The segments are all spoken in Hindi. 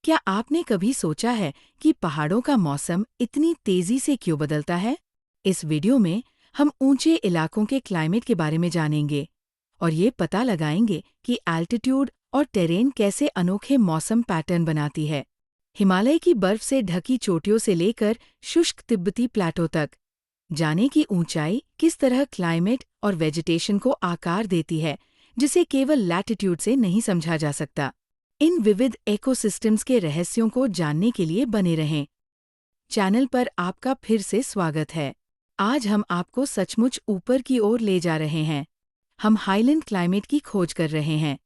क्या आपने कभी सोचा है कि पहाड़ों का मौसम इतनी तेजी से क्यों बदलता है? इस वीडियो में हम ऊंचे इलाकों के क्लाइमेट के बारे में जानेंगे और ये पता लगाएंगे कि एल्टीट्यूड और टेरेन कैसे अनोखे मौसम पैटर्न बनाती है। हिमालय की बर्फ से ढकी चोटियों से लेकर शुष्क तिब्बती प्लेटो तक, जाने की ऊंचाई किस तरह क्लाइमेट और वेजिटेशन को आकार देती है, जिसे केवल लैटिट्यूड से नहीं समझा जा सकता। इन विविध इकोसिस्टम्स के रहस्यों को जानने के लिए बने रहें। चैनल पर आपका फिर से स्वागत है। आज हम आपको सचमुच ऊपर की ओर ले जा रहे हैं। हम हाईलैंड क्लाइमेट की खोज कर रहे हैं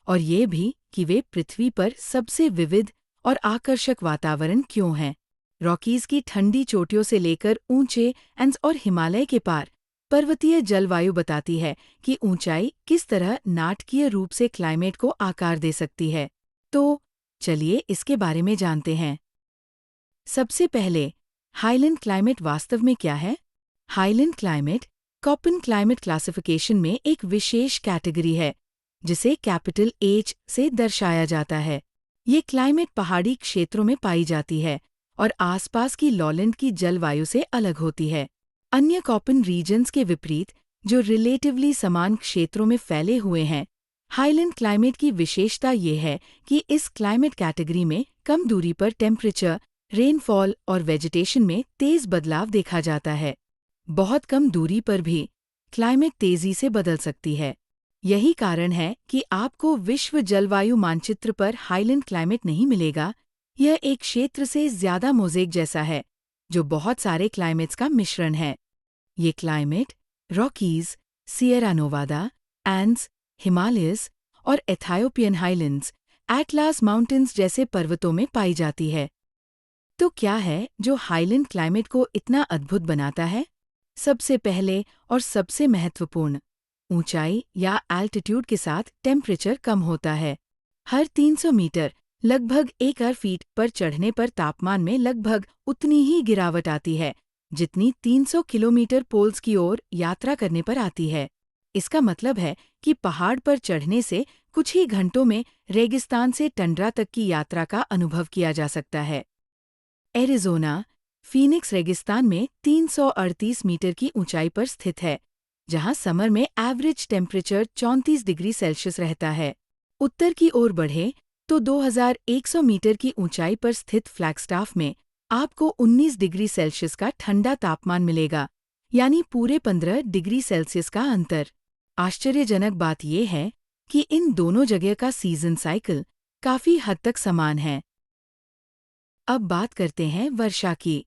और ये भी कि वे पृथ्वी पर सबसे विविध और आकर्षक वातावरण क्यों हैं। रॉकीज की ठंडी चोटियों से लेकर ऊंचे एंड्स और हिमालय के पार पर्वतीय जलवायु बताती है कि ऊंचाई किस तरह नाटकीय रूप से क्लाइमेट को आकार दे सकती है। तो चलिए इसके बारे में जानते हैं। सबसे पहले, हाईलैंड क्लाइमेट वास्तव में क्या है? Highland climate Koppen climate classification में एक विशेष कैटेगरी है, जिसे कैपिटल H से दर्शाया जाता है। ये क्लाइमेट पहाड़ी क्षेत्रों में पाई जाती है और आसपास की लॉलैंड की जलवायु से अलग होती है। अन्य कोपेन रीजन्स के विपरीत, जो रिलेटिवली समान क्षेत्रों में फैले हुए हैं, हाईलैंड क्लाइमेट की विशेषता ये है कि इस क्लाइमेट कैटेगरी में कम दूरी पर टेम्परेचर, रेनफॉल और वेजिटेशन में तेज बदलाव देखा जाता है। बहुत कम दूरी पर भी क्लाइमेट तेजी से बदल सकती है। यही कारण है कि आपको विश्व जलवायु मानचित्र पर हाईलैंड क्लाइमेट नहीं मिलेगा। यह एक क्षेत्र से ज्यादा मोज़ेक जैसा है, जो बहुत सारे क्लाइमेट्स का मिश्रण है। ये climate Rockies, Sierra Nevada, Andes, Himalayas और एथियोपियन हाईलैंड्स, एटलास माउंटेन्स जैसे पर्वतों में पाई जाती है। तो क्या है जो हाईलैंड क्लाइमेट को इतना अद्भुत बनाता है? सबसे पहले और सबसे महत्वपूर्ण, ऊंचाई या एल्टीट्यूड के साथ टेम्परेचर कम होता है। हर 300 मीटर लगभग 1 फीट पर चढ़ने पर तापमान में लगभग उतनी ही गिरावट आती है जितनी 300 किलोमीटर पोल्स की ओर यात्रा करने पर आती है। इसका मतलब है कि पहाड़ पर चढ़ने से कुछ ही घंटों में रेगिस्तान से टंड्रा तक की यात्रा का अनुभव किया जा सकता है। एरिज़ोना, फीनिक्स रेगिस्तान में 338 मीटर की ऊंचाई पर स्थित है, जहां समर में एवरेज टेम्परेचर 34 डिग्री सेल्सियस रहता है। उत्तर की ओर बढ़े तो 2100 मीटर की ऊंचाई पर स्थित फ्लैगस्टाफ में आपको 19 डिग्री सेल्सियस का ठंडा तापमान मिलेगा, यानी पूरे 15 डिग्री सेल्सियस का अंतर। आश्चर्यजनक बात यह है कि इन दोनों जगह का सीजन साइकिल काफी हद तक समान है। अब बात करते हैं वर्षा की।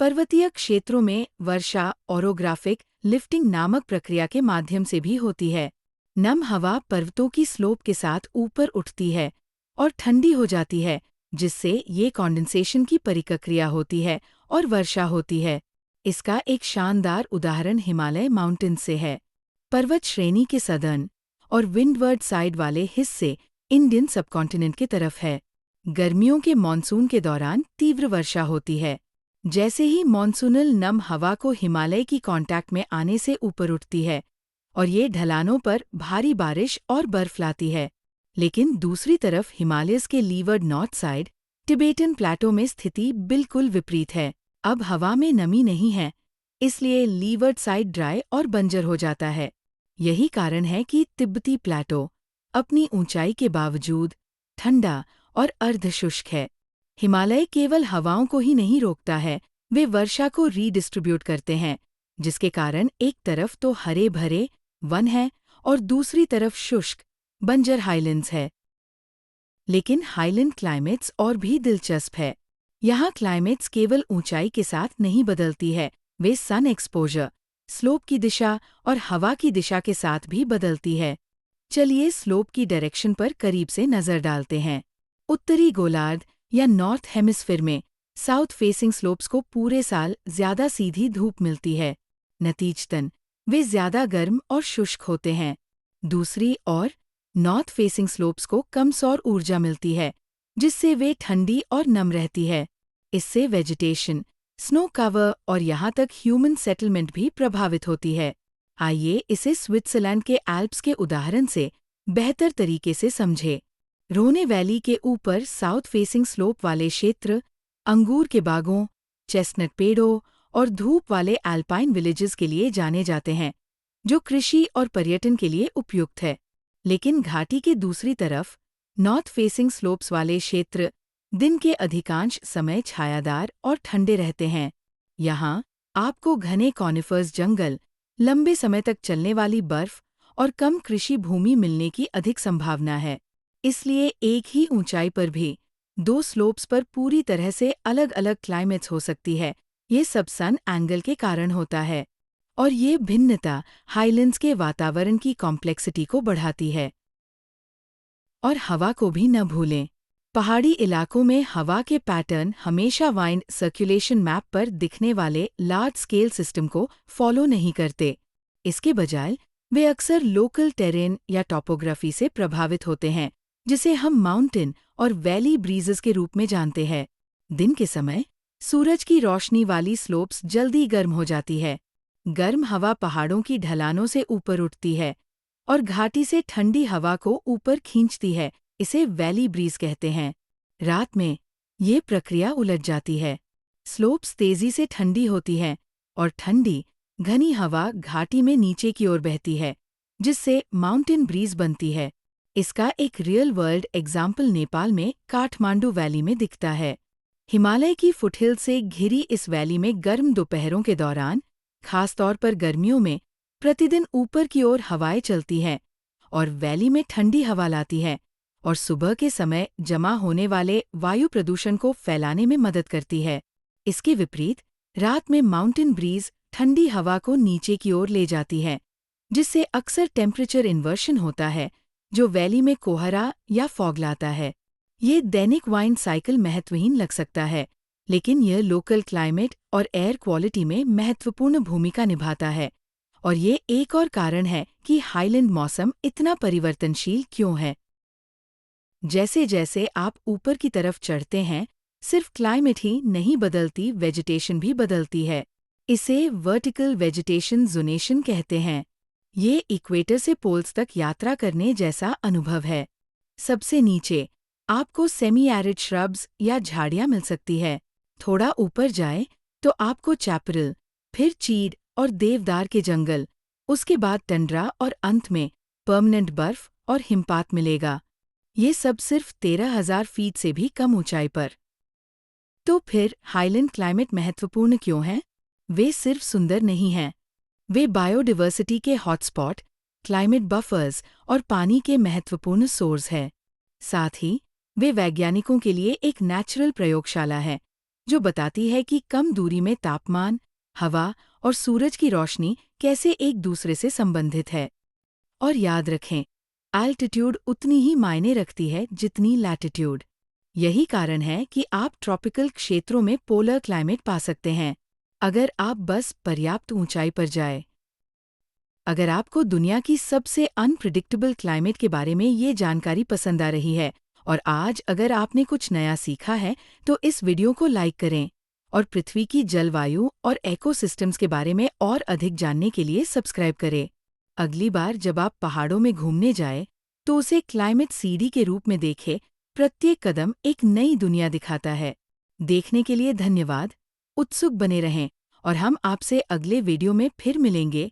पर्वतीय क्षेत्रों में वर्षा ओरोग्राफिक लिफ्टिंग नामक प्रक्रिया के माध्यम से भी होती है। नम हवा पर्वतों की स्लोप के साथ ऊपर उठती है और ठंडी हो जाती है, जिससे ये कॉन्डेंसेशन की परिप्रक्रिया होती है और वर्षा होती है। इसका एक शानदार उदाहरण हिमालय माउंटेन से है। पर्वत श्रेणी के सदर्न और विंडवर्ड साइड वाले हिस्से इंडियन सबकॉन्टिनेंट की तरफ है। गर्मियों के मॉनसून के दौरान तीव्र वर्षा होती है। जैसे ही मॉनसूनल नम हवा को हिमालय की कांटेक्ट में आने से ऊपर उठती है और ये ढलानों पर भारी बारिश और बर्फ लाती है। लेकिन दूसरी तरफ हिमालयस के लीवर्ड नॉर्थ साइड टिबेटन प्लेटो में स्थिति बिल्कुल विपरीत है। अब हवा में नमी नहीं है, इसलिए लीवर्ड साइड ड्राई और बंजर हो जाता है। यही कारण है कि तिब्बती प्लेटो अपनी ऊंचाई के बावजूद ठंडा और अर्धशुष्क है। हिमालय केवल हवाओं को ही नहीं रोकता है, वे वर्षा को रीडिस्ट्रीब्यूट करते हैं, जिसके कारण एक तरफ तो हरे भरे वन है और दूसरी तरफ शुष्क बंजर हाईलैंड्स है। लेकिन हाईलैंड क्लाइमेट्स और भी दिलचस्प है। यहाँ क्लाइमेट्स केवल ऊंचाई के साथ नहीं बदलती है, वे सन एक्सपोजर, स्लोप की दिशा और हवा की दिशा के साथ भी बदलती है। चलिए स्लोप की डायरेक्शन पर करीब से नजर डालते हैं। उत्तरी गोलार्ध या नॉर्थ हेमिस्फीयर में साउथ फेसिंग स्लोप्स को पूरे साल ज्यादा सीधी धूप मिलती है। नतीजतन वे ज्यादा गर्म और शुष्क होते हैं। दूसरी ओर नॉर्थ फेसिंग स्लोप्स को कम सौर ऊर्जा मिलती है, जिससे वे ठंडी और नम रहती है। इससे वेजिटेशन, स्नो कवर और यहाँ तक ह्यूमन सेटलमेंट भी प्रभावित होती है। आइए इसे स्विट्जरलैंड के एल्प्स के उदाहरण से बेहतर तरीके से समझें। रोने वैली के ऊपर साउथ फेसिंग स्लोप वाले क्षेत्र अंगूर के बागों, चेस्टनट पेड़ों और धूप वाले एल्पाइन विलेजेस के लिए जाने जाते हैं, जो कृषि और पर्यटन के लिए उपयुक्त है। लेकिन घाटी के दूसरी तरफ नॉर्थ फेसिंग स्लोप्स वाले क्षेत्र दिन के अधिकांश समय छायादार और ठंडे रहते हैं। यहाँ आपको घने कॉनिफर्स जंगल, लंबे समय तक चलने वाली बर्फ और कम कृषि भूमि मिलने की अधिक संभावना है। इसलिए एक ही ऊंचाई पर भी दो स्लोप्स पर पूरी तरह से अलग अलग क्लाइमेट्स हो सकती है। ये सब सन एंगल के कारण होता है और ये भिन्नता हाईलैंड्स के वातावरण की कॉम्प्लेक्सिटी को बढ़ाती है। और हवा को भी न भूलें। पहाड़ी इलाकों में हवा के पैटर्न हमेशा वाइंड सर्कुलेशन मैप पर दिखने वाले लार्ज स्केल सिस्टम को फॉलो नहीं करते। इसके बजाय वे अक्सर लोकल टेरेन या टॉपोग्राफी से प्रभावित होते हैं, जिसे हम माउंटेन और वैली ब्रीजेस के रूप में जानते हैं। दिन के समय सूरज की रोशनी वाली स्लोप्स जल्दी गर्म हो जाती है। गर्म हवा पहाड़ों की ढलानों से ऊपर उठती है और घाटी से ठंडी हवा को ऊपर खींचती है। इसे वैली ब्रीज कहते हैं। रात में ये प्रक्रिया उलट जाती है। स्लोप्स तेजी से ठंडी होती हैं और ठंडी, घनी हवा घाटी में नीचे की ओर बहती है, जिससे माउंटेन ब्रीज बनती है। इसका एक रियल वर्ल्ड एग्जाम्पल नेपाल में काठमांडू वैली में दिखता है। हिमालय की फुटहिल से घिरी इस वैली में गर्म दोपहरों के दौरान, खासतौर पर गर्मियों में, प्रतिदिन ऊपर की ओर हवाएं चलती हैं और वैली में ठंडी हवा लाती हैं और सुबह के समय जमा होने वाले वायु प्रदूषण को फैलाने में मदद करती है। इसके विपरीत रात में माउंटेन ब्रीज ठंडी हवा को नीचे की ओर ले जाती है, जिससे अक्सर टेम्परेचर इन्वर्शन होता है, जो वैली में कोहरा या फॉग लाता है। ये दैनिक वाइंड साइकिल महत्वहीन लग सकता है, लेकिन यह लोकल क्लाइमेट और एयर क्वालिटी में महत्वपूर्ण भूमिका निभाता है। और ये एक और कारण है कि हाईलैंड मौसम इतना परिवर्तनशील क्यों है। जैसे जैसे आप ऊपर की तरफ चढ़ते हैं, सिर्फ क्लाइमेट ही नहीं बदलती, वेजिटेशन भी बदलती है। इसे वर्टिकल वेजिटेशन जोनेशन कहते हैं। ये इक्वेटर से पोल्स तक यात्रा करने जैसा अनुभव है। सबसे नीचे आपको सेमी एरिड श्रब्स या झाड़ियाँ मिल सकती है। थोड़ा ऊपर जाए तो आपको चैपरल, फिर चीड़ और देवदार के जंगल, उसके बाद टंड्रा और अंत में परमानेंट बर्फ और हिमपात मिलेगा। ये सब सिर्फ 13,000 फीट से भी कम ऊंचाई पर। तो फिर हाईलैंड क्लाइमेट महत्वपूर्ण क्यों है? वे सिर्फ सुंदर नहीं हैं, वे बायोडाइवर्सिटी के हॉटस्पॉट, क्लाइमेट बफर्स और पानी के महत्वपूर्ण सोर्स हैं। साथ ही वे वैज्ञानिकों के लिए एक नेचुरल प्रयोगशाला है, जो बताती है कि कम दूरी में तापमान, हवा और सूरज की रोशनी कैसे एक दूसरे से संबंधित है। और याद रखें, एल्टीट्यूड उतनी ही मायने रखती है जितनी लैटिट्यूड। यही कारण है कि आप ट्रॉपिकल क्षेत्रों में पोलर क्लाइमेट पा सकते हैं, अगर आप बस पर्याप्त ऊंचाई पर जाए। अगर आपको दुनिया की सबसे अनप्रिडिक्टेबल क्लाइमेट के बारे में ये जानकारी पसंद आ रही है और आज अगर आपने कुछ नया सीखा है, तो इस वीडियो को लाइक करें और पृथ्वी की जलवायु और इकोसिस्टम्स के बारे में और अधिक जानने के लिए सब्सक्राइब करें। अगली बार जब आप पहाड़ों में घूमने जाएं, तो उसे क्लाइमेट सीडी के रूप में देखें। प्रत्येक कदम एक नई दुनिया दिखाता है। देखने के लिए धन्यवाद। उत्सुक बने रहें और हम आपसे अगले वीडियो में फिर मिलेंगे।